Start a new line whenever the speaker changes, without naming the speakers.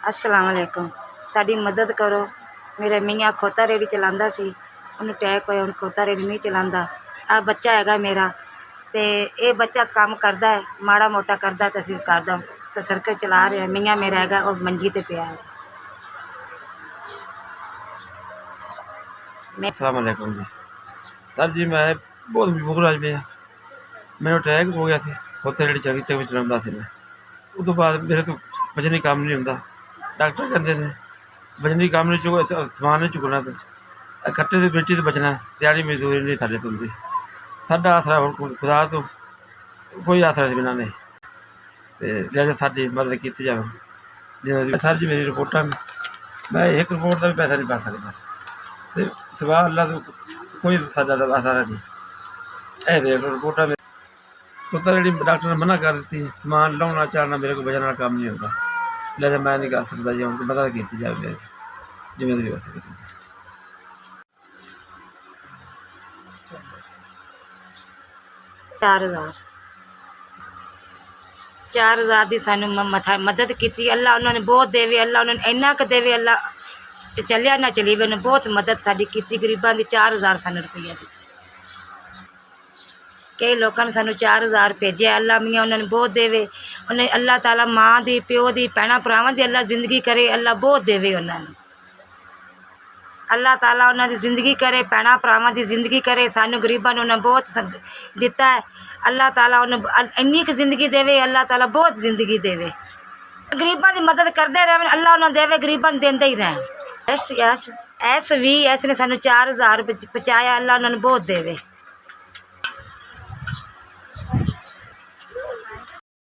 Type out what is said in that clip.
अस्सलाम वालेकुम। साडी मदद करो। मेरा मियाँ खोता रेहड़ी चलांदा सी, उन्हें अटैक होया, हुण खोता रेहड़ी नहीं चलांदा। आ बच्चा हैगा मेरा ते ये बच्चा काम करदा है, माड़ा मोटा करदा तहसील करदा सर्कल चला रहा। मियाँ मेरा हैगा और मंजी ते पिया है।
अस्सलाम वालेकुम जी। सर जी मैं बहुत मजबूर आज में मैंने अटैक हो गया था। खोते रेहड़ी चंगी चलाता सी मैं। उस तो बाद मेरे तो वजनी काम नहीं होंदा। डॉक्टर कहते थे वजनी काम नहीं चुको, समान नहीं चुकना, तो खट्टे से बेटी तो बचना, दिहाड़ी मजदूरी नहीं थारे तो होंदी। साडा आसरा खुदा तो कोई आसरा बिना नहीं, तो लिहाजा साडी मदद की जाए। सर जी मेरी रिपोर्टा मैं एक रिपोर्ट का भी पैसा नहीं पा सकता, तो सिवा अल्लाह तो कोई साडा आसरा नहीं। ऐ रिपोर्टा में खोता रेहड़ी डॉक्टर ने मना कर दी, समान लाना चाहना मेरे को बजन वाला काम नहीं होता, लिहाजा मैं नहीं कर सकता जी। उनको मदद की जाए मेरे जिम्मे भी हो सकती।
4,000 की सानू मदद की। अल्लाह उन्होंने बहुत देवे, अल्लाह उन्होंने इन्ना क देवे, अल्लाह चलिया ना चली उन्होंने बहुत मदद साड़ी की गरीबों की। 4,000 सानू रुपया दी। कई लोगों ने सानू 4,000 भेजे। अल्लाह मियाँ उन्होंने बहुत देवे, उन्हें अल्लाह ताला माँ दी प्यो दी भैन भरावां दी अल्लाह जिंदगी करे, अल्लाह बहुत देवे उन्होंने। अल्लाह ताला उन्होंने जिंदगी करे, भैन भरावां दी जिंदगी करे। सानू गरीबां नूं उन्हें बहुत दिता है। अल्लाह ताला उन्हें इन्नी क जिंदगी देवे, अल्लाह ताला बहुत जिंदगी देवे। गरीबां दी मदद करते रहें, अल्लाह उन्हें देवे, गरीबां नूं देंदे ही रहें। ऐस भी ऐस ने सानू 4,000 पहुँचाया, अल्लाह उन्होंने बहुत देवे।